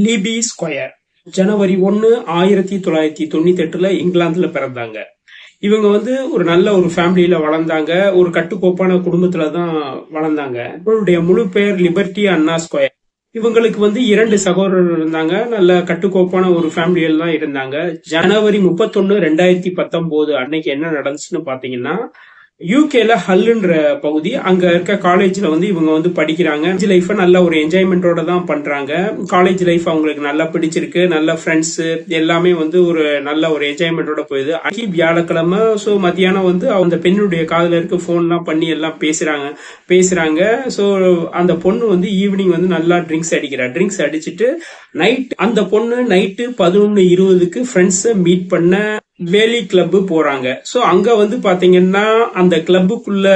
லீபி square ஜனவரி 1, 1998 இங்கிலாந்துல பிறந்தாங்க. இவங்க ஒரு நல்ல ஒரு ஃபேமிலியில வளர்ந்தாங்க. ஒரு கட்டுக்கோப்பான குடும்பத்துல தான் வளர்ந்தாங்க. இவருடைய முழு பெயர் லிபர்ட்டி அண்ணா ஸ்கொயர். இவங்களுக்கு 2 சகோதரர்கள் இருந்தாங்க. நல்ல கட்டுக்கோப்பான ஒரு ஃபேமிலியில தான் இருந்தாங்க. ஜனவரி 31, 2019 அன்னைக்கு என்ன நடந்துச்சுன்னு பாத்தீங்கன்னா, யூகேல ஹல்லுன்ற பகுதி, அங்க இருக்க காலேஜ்ல இவங்க படிக்கிறாங்க. லைஃப் நல்ல ஒரு என்ஜாய்மெண்டோட தான் பண்றாங்க. காலேஜ் லைஃப் அவங்களுக்கு நல்லா பிடிச்சிருக்கு. நல்ல ஃப்ரெண்ட்ஸ் எல்லாமே ஒரு நல்ல ஒரு என்ஜாய்மெண்டோட போகுது. அன்னைக்கு வியாழக்கிழமை மத்தியானம் அந்த பெண்ணுடைய காதுல இருக்க போன்லாம் பண்ணி எல்லாம் பேசுறாங்க. சோ அந்த பொண்ணு ஈவினிங் நல்லா ட்ரிங்க்ஸ் அடிச்சிட்டு அந்த பொண்ணு நைட்டு 11:20க்கு ஃப்ரெண்ட்ஸை மீட் பண்ண வேலி கிளப் போறாங்க. சோ அங்க பாத்தீங்கன்னா அந்த கிளப்புக்குள்ள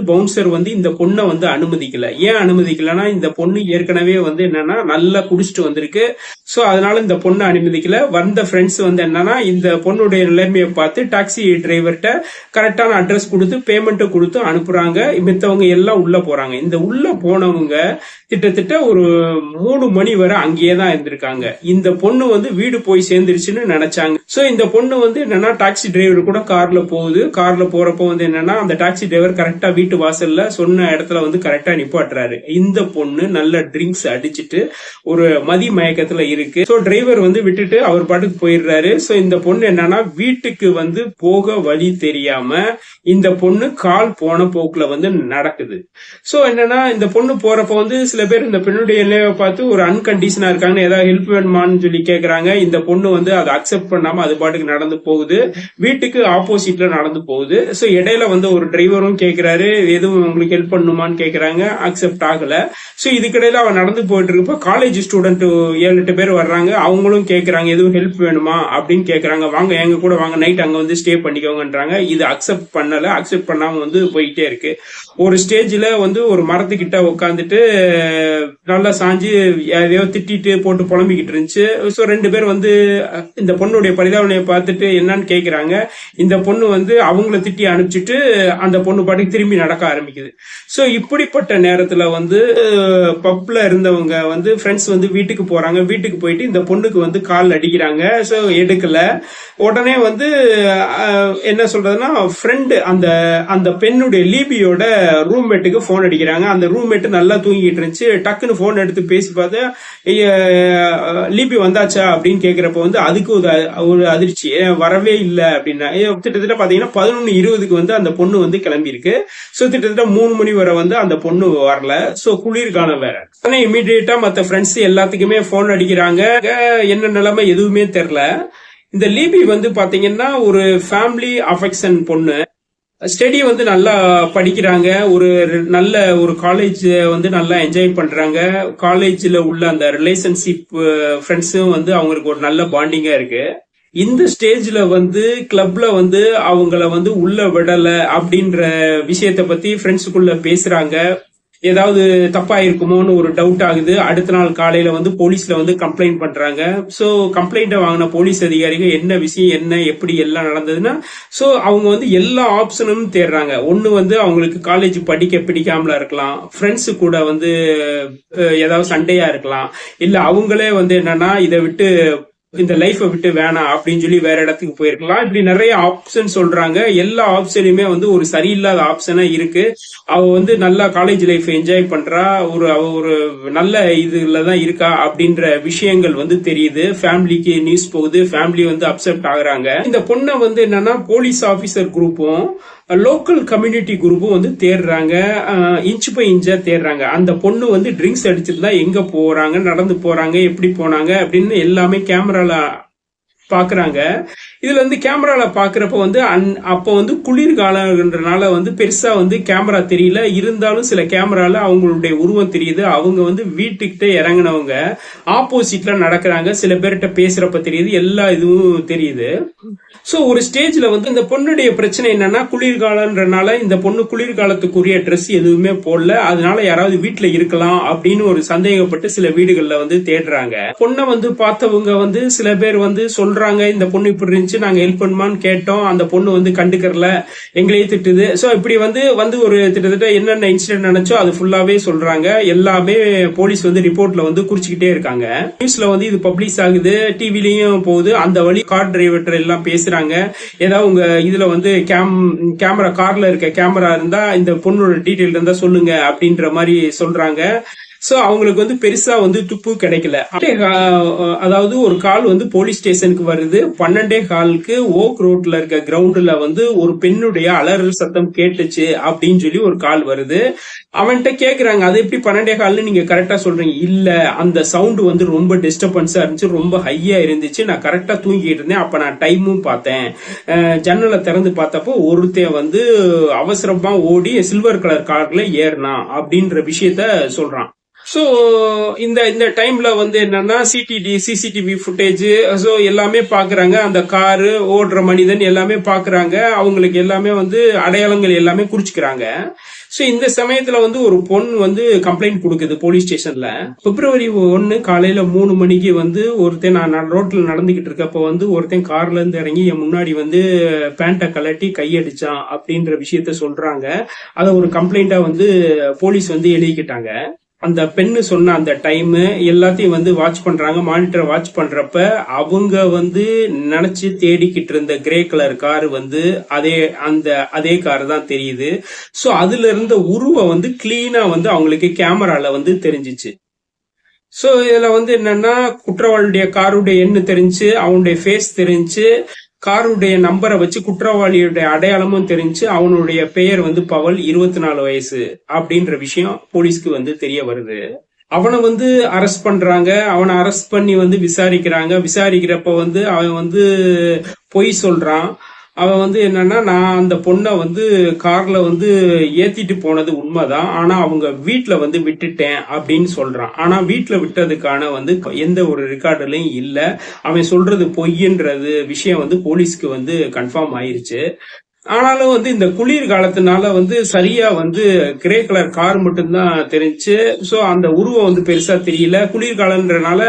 பவுன்சர் இந்த பொண்ணை அனுமதிக்கல. ஏன் அனுமதிக்கலன்னா, இந்த பொண்ணு ஏற்கனவே என்னன்னா நல்லா குடிச்சிட்டு வந்திருக்கு. சோ அதனால இந்த பொண்ணை அனுமதிக்கல. வந்த ஃப்ரெண்ட்ஸ் என்னன்னா, இந்த பொண்ணுடைய நிலைமையை பார்த்து டாக்ஸி டிரைவர்கிட்ட கரெக்டான அட்ரஸ் கொடுத்து பேமெண்ட் கொடுத்து அனுப்புறாங்க. மித்தவங்க எல்லாம் உள்ள போறாங்க. இந்த உள்ள போனவங்க கிட்டத்தட்ட ஒரு 3 மணி வரை அங்கேயே தான் இருந்திருக்காங்க. இந்த பொண்ணு வீடு போய் சேர்ந்துருச்சுன்னு நினைச்சாங்க. சோ இந்த பொண்ணு என்னன்னா டாக்ஸி டிரைவர் கூட கார்ல போகுது. கார்ல போறப்போ என்னன்னா அந்த டாக்ஸி டிரைவர் கரெக்டா வீட்டு வாசல்ல சொன்ன இடத்துல கரெக்டா நிப்பாட்டுறாரு. இந்த பொண்ணு நல்ல ட்ரிங்க்ஸ் அடிச்சிட்டு ஒரு மதி மயக்கத்துல இருக்கு. சோ டிரைவர் விட்டுட்டு அவர் பாட்டுக்கு போயிடுறாரு. சோ இந்த பொண்ணு என்னன்னா வீட்டுக்கு போக வழி தெரியாம இந்த பொண்ணு கால் போன போக்குல நடக்குது. சோ என்னன்னா இந்த பொண்ணு போறப்ப சில பேர் இந்த பெண்ணுடைய நிலையை பார்த்து ஒரு அன்கண்டிஷனா இருக்காங்க, ஏதாவது ஹெல்ப் வேணுமான்னு சொல்லி கேக்குறாங்க. இந்த பொண்ணு அதை அக்செப்ட் பண்ணாம அது பாட்டுக்கு நடந்து போகுது. வீட்டுக்கு ஆப்போசிட்ல நடந்து போகுது. சோ இடையில ஒரு டிரைவரும் கேக்குறாரு, எதுவும் உங்களுக்கு ஹெல்ப் பண்ணுமான்னு கேக்குறாங்க. அக்செப்ட் ஆகல. சோ இதுக்கிடையில அவன் நடந்து போயிட்டு இருக்கப்ப காலேஜ் ஸ்டூடெண்ட் 7-8 பேர் வர்றாங்க. அவங்களும் கேக்குறாங்க, எதுவும் ஹெல்ப் வேணுமா அப்படின்னு கேக்குறாங்க. வாங்க எங்க கூட வாங்க, நைட் அங்க ஸ்டே பண்ணிக்கோங்கன்றாங்க. இது அக்செப்ட் பண்ணல. அக்செப்ட் பண்ணாம போயிட்டே இருக்கு. ஒரு ஸ்டேஜ்ல ஒரு மரத்துக்கிட்ட உட்காந்துட்டு நல்லா சாஞ்சு எதையோ திட்டிட்டு போட்டு புலம்பிக்கிட்டு இருந்துச்சு. சோ 2 பேர் இந்த பொண்ணுடைய பரிதாபனையை பார்த்துட்டு என்னன்னு கேக்குறாங்க. இந்த பொண்ணு அவங்கள திட்டி அனுப்பிச்சிட்டு அந்த பொண்ணு பாட்டுக்கு திரும்பி நடக்க ஆரம்பிக்குது. சோ இப்படிப்பட்ட நேரத்துல பப்ல இருந்தவங்க ஃப்ரெண்ட்ஸ் வீட்டுக்கு போறாங்க. வீட்டுக்கு போயிட்டு இந்த பொண்ணுக்கு கால் அடிக்கிறாங்க. சோ எடுக்கல. உடனே என்ன சொல்றதுன்னா, ஃப்ரெண்டு அந்த பெண்ணுடைய லீபியோட ரூம்மேட்டுக்கு போன் அடிக்கிறாங்க. அந்த ரூம்மேட் நல்லா தூங்கிட்டு இருந்துச்சு. டக்குன்னு போன் எடுத்து பேசி பார்த்தா, லீபி வந்தாச்சா அப்படின்னு கேக்குறப்ப அதுக்கு ஒரு அதிர்ச்சி, வரவே இல்லை அப்படின்னா. கிட்டத்தட்ட பாத்தீங்கன்னா 11:20க்கு அந்த பொண்ணு கிளம்பி இருக்கு. சோ கிட்டத்தட்ட 3 மணி வரை அந்த பொண்ணு வரல. சோ குளிர்காலம் வேற. ஆனா இமீடியட்டா மத்த ஃப்ரெண்ட்ஸ் எல்லாத்துக்குமே போன் அடிக்கிறாங்க. என்ன நிலைமை எதுவுமே தெரியல. இந்த லீபி பாத்தீங்கன்னா ஒரு ஃபேமிலி அஃபெக்ஷன் பொண்ணு. ஸ்டடி நல்லா படிக்கிறாங்க. ஒரு நல்ல ஒரு காலேஜ் நல்லா என்ஜாய் பண்றாங்க. காலேஜ்ல உள்ள அந்த ரிலேஷன்ஷிப் ஃப்ரெண்ட்ஸும் அவங்களுக்கு ஒரு நல்ல பாண்டிங்கா இருக்கு. இந்த ஸ்டேஜ்ல கிளப்ல அவங்கள உள்ள விடல அப்படின்ற விஷயத்த பத்தி ஃப்ரெண்ட்ஸுக்குள்ள பேசுறாங்க. ஏதாவது தப்பா இருக்குமோன்னு ஒரு டவுட் ஆகுது. அடுத்த நாள் காலையில போலீஸ்ல கம்ப்ளைண்ட் பண்றாங்க. சோ கம்ப்ளைண்ட் வாங்கின போலீஸ் அதிகாரிகள் என்ன விஷயம், என்ன எப்படி எல்லாம் நடந்ததுன்னா, சோ அவங்க எல்லா ஆப்ஷனும் தேடுறாங்க. ஒண்ணு அவங்களுக்கு காலேஜ் படிக்க பிடிக்காமல இருக்கலாம், ஃப்ரெண்ட்ஸ் கூட ஏதாவது சண்டையா இருக்கலாம், இல்ல அவங்களே என்னன்னா இதை விட்டு இந்த லைஃபை விட்டு வேணாம் அப்படின்னு சொல்லி வேற இடத்துக்கு போயிருக்கலாம். இப்படி நிறைய ஆப்ஷன் சொல்றாங்க. எல்லா ஆப்ஷனுமே ஒரு சரியில்லாத ஆப்ஷனா இருக்கு. அவ நல்லா காலேஜ் லைஃப் என்ஜாய் பண்றா, அவ ஒரு நல்ல இதுலதான் இருக்கா அப்படின்ற விஷயங்கள் தெரியுது. ஃபேமிலிக்கு நியூஸ் போகுது. ஃபேமிலி அப்செப்ட் ஆகுறாங்க. இந்த பொண்ணை என்னன்னா போலீஸ் ஆபீசர் குரூப்பும் லோக்கல் கம்யூனிட்டி குரூப்பும் தேடுறாங்க. இன்ச் பை இன்ச்சா தேடுறாங்க. அந்த பொண்ணு ட்ரிங்க்ஸ் அடிச்சிருந்தா எங்க போறாங்க, நடந்து போறாங்க, எப்படி போனாங்க அப்படின்னு எல்லாமே கேமரால பாக்குறாங்க. இதுல கேமரால பாக்குறப்ப அப்ப குளிர்காலன்றனால பெருசா கேமரா தெரியல. இருந்தாலும் சில கேமரால அவங்களுடைய உருவம் தெரியுது. அவங்க வீட்டுக்கிட்ட இறங்கினவங்க ஆப்போசிட்ல நடக்கிறாங்க. சில பேர்கிட்ட பேசுறப்ப தெரியுது. எல்லா இதுவும் தெரியுது. சோ ஒரு ஸ்டேஜ்ல இந்த பொண்ணுடைய பிரச்சனை என்னன்னா, குளிர்காலன்றனால இந்த பொண்ணு குளிர்காலத்துக்குரிய ட்ரெஸ் எதுவுமே போடல. அதனால யாராவது வீட்டுல இருக்கலாம் அப்படின்னு ஒரு சந்தேகப்பட்டு சில வீடுகள்ல தேடுறாங்க. பொண்ணை பார்த்தவங்க சில பேர் சொல்ற சொல்றாங்க, இந்த பொண்ணு இப்படி இருந்துச்சு, நாங்க ஹெல்ப் பண்ணுமான்னு கேட்டோம், அந்த பொண்ணு வந்து கண்டுக்கறல, எங்களையே திட்டுது. சோ இப்படி வந்து ஒரு கிட்டத்தட்ட என்னென்ன இன்சிடென்ட் நினைச்சோ அது ஃபுல்லாவே சொல்றாங்க. எல்லாமே போலீஸ் வந்து ரிப்போர்ட்ல வந்து குறிச்சுக்கிட்டே இருக்காங்க. நியூஸ்ல வந்து இது பப்ளிஷ் ஆகுது, டிவிலையும் போகுது. அந்த வழி கார் டிரைவர் எல்லாம் பேசுறாங்க. ஏதாவது உங்க இதுல வந்து கேமரா கார்ல இருக்க கேமரா இருந்தா இந்த பொண்ணோட டீடைல் இருந்தா சொல்லுங்க அப்படின்ற மாதிரி சொல்றாங்க. சோ அவங்களுக்கு வந்து பெருசா வந்து துப்பு கிடைக்கல. அதாவது ஒரு கால் வந்து போலீஸ் ஸ்டேஷனுக்கு வருது. 12:15 ஓக் ரோட்ல இருக்க கிரவுண்ட்ல வந்து ஒரு பெண்ணுடைய அலறல் சத்தம் கேட்டுச்சு அப்படின்னு சொல்லி ஒரு கால் வருது. அவன்கிட்ட கேக்குறாங்க, அது எப்படி 12:15 நீங்க கரெக்டா சொல்றீங்க? இல்ல, அந்த சவுண்ட் வந்து ரொம்ப டிஸ்டர்பன்ஸா இருந்துச்சு, ரொம்ப ஹையா இருந்துச்சு, நான் கரெக்டா தூங்கிட்டு இருந்தேன், அப்ப நான் டைமும் பார்த்தேன், ஜன்னலை திறந்து பார்த்தப்போ ஒருத்தன் வந்து அவசரமா ஓடி சில்வர் கலர் கார்ல ஏறினான் அப்படின்ற விஷயத்த சொல்றான். சோ இந்த இந்த டைம்ல வந்து என்னன்னா சிசிடிவி ஃபுட்டேஜ் சோ எல்லாமே பாக்குறாங்க. அந்த காரு ஓடுற மனிதன் எல்லாமே பாக்குறாங்க. அவங்களுக்கு எல்லாமே வந்து அடையாளங்கள் எல்லாமே குறிச்சுக்கிறாங்க. சோ இந்த சமயத்துல வந்து ஒரு பொண்ணு வந்து கம்ப்ளைண்ட் கொடுக்குது போலீஸ் ஸ்டேஷன்ல. February 1 காலையில 3 மணிக்கு வந்து ஒருத்தன், நான் ரோட்ல நடந்துகிட்டு இருக்கப்ப வந்து ஒருத்தன் கார்ல இருந்து இறங்கி என் முன்னாடி வந்து பேண்ட கலட்டி கையடிச்சான் அப்படின்ற விஷயத்த சொல்றாங்க. அத ஒரு கம்ப்ளைண்டா வந்து போலீஸ் வந்து எழுதிக்கிட்டாங்க. அந்த பெண்ணு சொன்ன அந்த டைம் எல்லாத்தையும் வந்து வாட்ச் பண்றாங்க. மானிட்டரை வாட்ச் பண்றப்ப அவங்க வந்து நினைச்சு தேடிக்கிட்டு இருந்த கிரே கலர் கார் வந்து அதே கார் தான் தெரியுது. சோ அதுல இருந்த உருவம் வந்து கிளீனா வந்து அவங்களுக்கு கேமரால வந்து தெரிஞ்சிச்சு. சோ இதுல வந்து என்னன்னா, குற்றவாளியுடைய காருடைய எண்ணு தெரிஞ்சு, அவனுடைய ஃபேஸ் தெரிஞ்சு, காருடைய நம்பரை வச்சு குற்றவாளியுடைய அடையாளமும் தெரிஞ்சு, அவனுடைய பெயர் வந்து பவல், 24 வயசு அப்படின்ற விஷயம் போலீஸ்க்கு வந்து தெரிய வருது. அவனை வந்து அரெஸ்ட் பண்றாங்க. அவனை அரெஸ்ட் பண்ணி வந்து விசாரிக்கிறாங்க. விசாரிக்கிறப்ப வந்து அவன் வந்து பொய் சொல்றான். அவன் வந்து என்னன்னா, நான் அந்த பொண்ணை வந்து கார்ல வந்து ஏத்திட்டு போனது உண்மைதான், ஆனா அவங்க வீட்டுல வந்து விட்டுட்டேன் அப்படின்னு சொல்றான். ஆனா வீட்டுல விட்டதுக்கான வந்து எந்த ஒரு ரெக்கார்டுலயும் இல்ல. அவன் சொல்றது பொய்ன்றது விஷயம் வந்து போலீஸ்க்கு வந்து கன்ஃபார்ம் ஆயிருச்சு. ஆனாலும் வந்து இந்த குளிர் காலத்தினால வந்து சரியா வந்து கிரே கலர் கார் மட்டும்தான் தெரிஞ்சு. சோ அந்த உருவம் வந்து பெருசா தெரியல. குளிர்காலன்றனால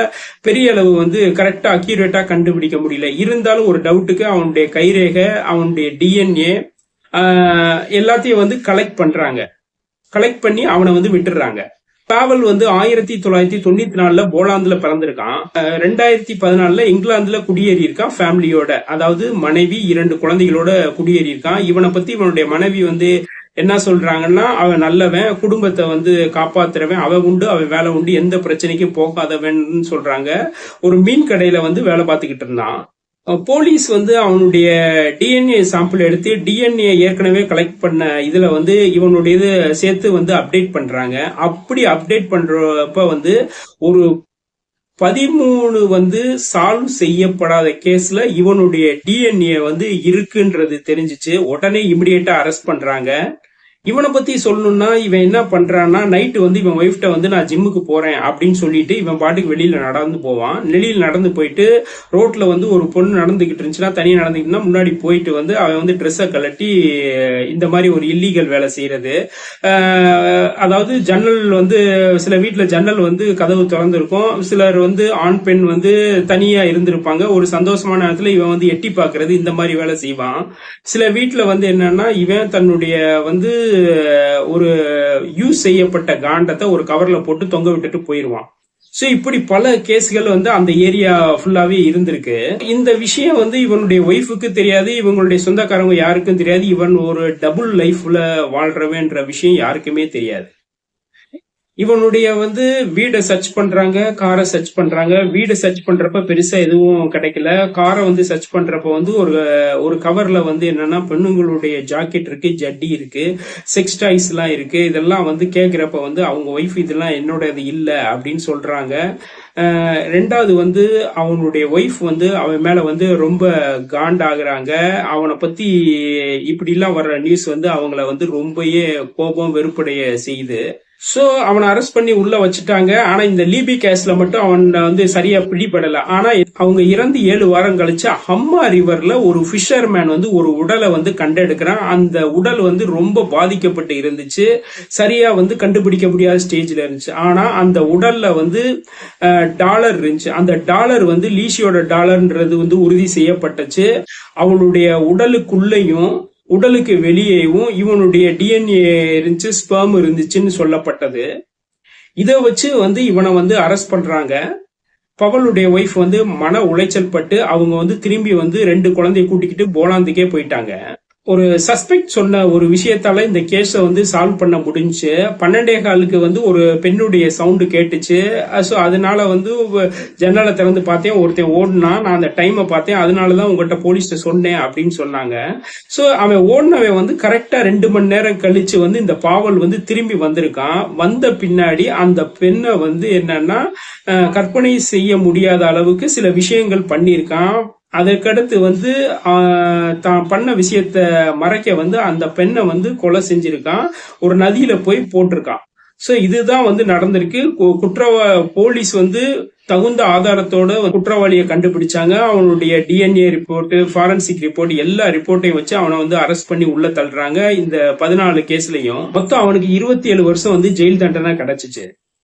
பெரிய அளவு வந்து கரெக்டா அக்யூரேட்டா கண்டுபிடிக்க முடியல. இருந்தாலும் ஒரு டவுட்டுக்கு அவனுடைய கைரேகை, அவனுடைய டிஎன்ஏ எல்லாத்தையும் வந்து கலெக்ட் பண்றாங்க. கலெக்ட் பண்ணி அவனை வந்து விட்டுறாங்க. பாவல் வந்து 1994 போலாந்துல பிறந்திருக்கான். 2014 இங்கிலாந்துல குடியேறி இருக்கான் ஃபேமிலியோட. அதாவது மனைவி 2 குழந்தைகளோட குடியேறி இருக்கான். இவனை பத்தி இவனுடைய மனைவி வந்து என்ன சொல்றாங்கன்னா, அவன் நல்லவன், குடும்பத்தை வந்து காப்பாத்துறவன், அவன் உண்டு அவன் வேலை உண்டு, எந்த பிரச்சனைக்கும் போகாதவன் சொல்றாங்க. ஒரு மீன் கடையில வந்து வேலை பார்த்துக்கிட்டு இருந்தான். போலீஸ் வந்து அவனுடைய டிஎன்ஏ சாம்பிள் எடுத்து, டிஎன்ஏ ஏற்கனவே கலெக்ட் பண்ண இதுல வந்து இவனுடைய இது சேர்த்து வந்து அப்டேட் பண்றாங்க. அப்படி அப்டேட் பண்றப்ப வந்து ஒரு 13 வந்து சால்வ் செய்யப்படாத கேஸ்ல இவனுடைய டிஎன்ஏ வந்து இருக்குன்றது தெரிஞ்சிச்சு. உடனே இமிடியேட்டா அரெஸ்ட் பண்றாங்க. இவனை பத்தி சொல்லணும்னா, இவன் என்ன பண்றான்னா, நைட்டு வந்து இவன் ஒய்ஃப்ட வந்து நான் ஜிம்முக்கு போறேன் அப்படின்னு சொல்லிட்டு இவன் பாட்டுக்கு வெளியில நடந்து போவான். வெளியில நடந்து போயிட்டு ரோட்ல வந்து ஒரு பொண்ணு நடந்துகிட்டு இருந்துச்சுன்னா, தனியா நடந்துக்கிட்டுனா முன்னாடி போயிட்டு வந்து அவன் வந்து ட்ரெஸ்ஸை கலட்டி இந்த மாதிரி ஒரு இல்லீகல் வேலை செய்யறது. அதாவது ஜன்னல் வந்து சில வீட்டுல ஜன்னல் வந்து கதவு திறந்திருக்கும். சிலர் வந்து ஆண் பெண் வந்து தனியா இருந்திருப்பாங்க. ஒரு சந்தோஷமான நேரத்துல இவன் வந்து எட்டி பாக்குறது, இந்த மாதிரி வேலை செய்வான். சில வீட்டுல வந்து என்னன்னா, இவன் தன்னுடைய வந்து ஒரு யூஸ் செய்யப்பட்ட காண்டத்தை ஒரு கவர்ல போட்டு தொங்க விட்டுட்டு போயிருவான். சோ இப்படி பல கேஸ்கள் வந்து அந்த ஏரியா ஃபுல்லாவே இருந்திருக்கு. இந்த விஷயம் வந்து இவனுடைய ஒய்ஃபுக்கு தெரியாது, இவங்களுடைய சொந்தக்காரங்க யாருக்கும் தெரியாது. இவன் ஒரு டபுள் லைஃப்ல வாழ்றவன்ற விஷயம் யாருக்குமே தெரியாது. இவனுடைய வந்து வீடை சர்ச் பண்றாங்க, காரை சர்ச் பண்றாங்க. வீடை சர்ச் பண்றப்ப பெருசா எதுவும் கிடைக்கல. காரை வந்து சர்ச் பண்றப்ப வந்து ஒரு கவர்ல வந்து என்னன்னா, பெண்ணுங்களுடைய ஜாக்கெட் இருக்கு, ஜட்டி இருக்கு, செக்ஸ் டாய்ஸ் எல்லாம் இருக்கு. இதெல்லாம் வந்து கேக்குறப்ப வந்து அவங்க ஒய்ஃப் இதெல்லாம் என்னோட இது இல்ல அப்படின்னு சொல்றாங்க. ரெண்டாவது வந்து அவனுடைய ஒய்ஃப் வந்து அவன் மேல வந்து ரொம்ப காண்டாகிறாங்க. அவனை பத்தி இப்படி எல்லாம் வர்ற நியூஸ் வந்து அவங்கள வந்து ரொம்பவே கோபம் வெறுப்படைய செய்யுது. சோ அவனை அரெஸ்ட் பண்ணி உள்ள வச்சுட்டாங்க. ஆனா இந்த லீபி கேஸ்ல மட்டும் அவன் வந்து சரியா பிடிபடல. ஆனா அவங்க இறந்து 7 வாரம் கழிச்சு ஹம்மா ரிவர்ல ஒரு ஃபிஷர்மேன் வந்து ஒரு உடலை வந்து கண்டெடுக்கிறான். அந்த உடல் வந்து ரொம்ப பாதிக்கப்பட்டு இருந்துச்சு, சரியா வந்து கண்டுபிடிக்க முடியாத ஸ்டேஜ்ல இருந்துச்சு. ஆனா அந்த உடல்ல வந்து டாலர் இருந்துச்சு. அந்த டாலர் வந்து லீசியோட டாலர்ன்றது வந்து உறுதி செய்யப்பட்டுச்சு. அவளுடைய உடலுக்குள்ளேயும் உடலுக்கு வெளியேவும் இவனுடைய டிஎன்ஏ இருந்துச்சு, ஸ்பெர்ம் இருந்துச்சுன்னு சொல்லப்பட்டது. இதை வச்சு வந்து இவனை வந்து அரெஸ்ட் பண்றாங்க. பவலுடைய ஒய்ஃப் வந்து மன உளைச்சல் பட்டு அவங்க வந்து திரும்பி வந்து 2 குழந்தைய கூட்டிக்கிட்டு போலாந்துக்கே போயிட்டாங்க. ஒரு சஸ்பெக்ட் சொன்ன ஒரு விஷயத்தால இந்த கேஸ வந்து சால்வ் பண்ண முடிஞ்சு. 12:15 வந்து ஒரு பெண்ணுடைய சவுண்டு கேட்டுச்சு. ஸோ அதனால வந்து ஜன்னலை திறந்து பார்த்தேன், ஒருத்தன் ஓடுனா, நான் அந்த டைமை பார்த்தேன், அதனாலதான் உங்ககிட்ட போலீஸ்ல சொன்னேன் அப்படின்னு சொன்னாங்க. ஸோ அவன் ஓடினவன் வந்து கரெக்டா 2 மணி நேரம் கழிச்சு வந்து இந்த பாவல் வந்து திரும்பி வந்திருக்கான். வந்த பின்னாடி அந்த பெண்ணை வந்து என்னன்னா கற்பனை செய்ய முடியாத அளவுக்கு சில விஷயங்கள் பண்ணியிருக்கான். அதற்கடுத்து வந்து தான் பண்ண விஷயத்த மறைக்க வந்து அந்த பெண்ணை வந்து கொலை செஞ்சிருக்கான், ஒரு நதியில போய் போட்டிருக்கான். சோ இதுதான் வந்து நடந்திருக்கு. போலீஸ் வந்து தகுந்த ஆதாரத்தோட குற்றவாளியை கண்டுபிடிச்சாங்க. அவனுடைய டிஎன்ஏ ரிப்போர்ட், ஃபாரன்சிக் ரிப்போர்ட், எல்லா ரிப்போர்ட்டையும் வச்சு அவனை வந்து அரெஸ்ட் பண்ணி உள்ள தள்ளுறாங்க. இந்த 14 கேஸ்லயும் மொத்தம் அவனுக்கு 27 வருஷம் வந்து ஜெயில் தண்டனை கிடைச்சிச்சு.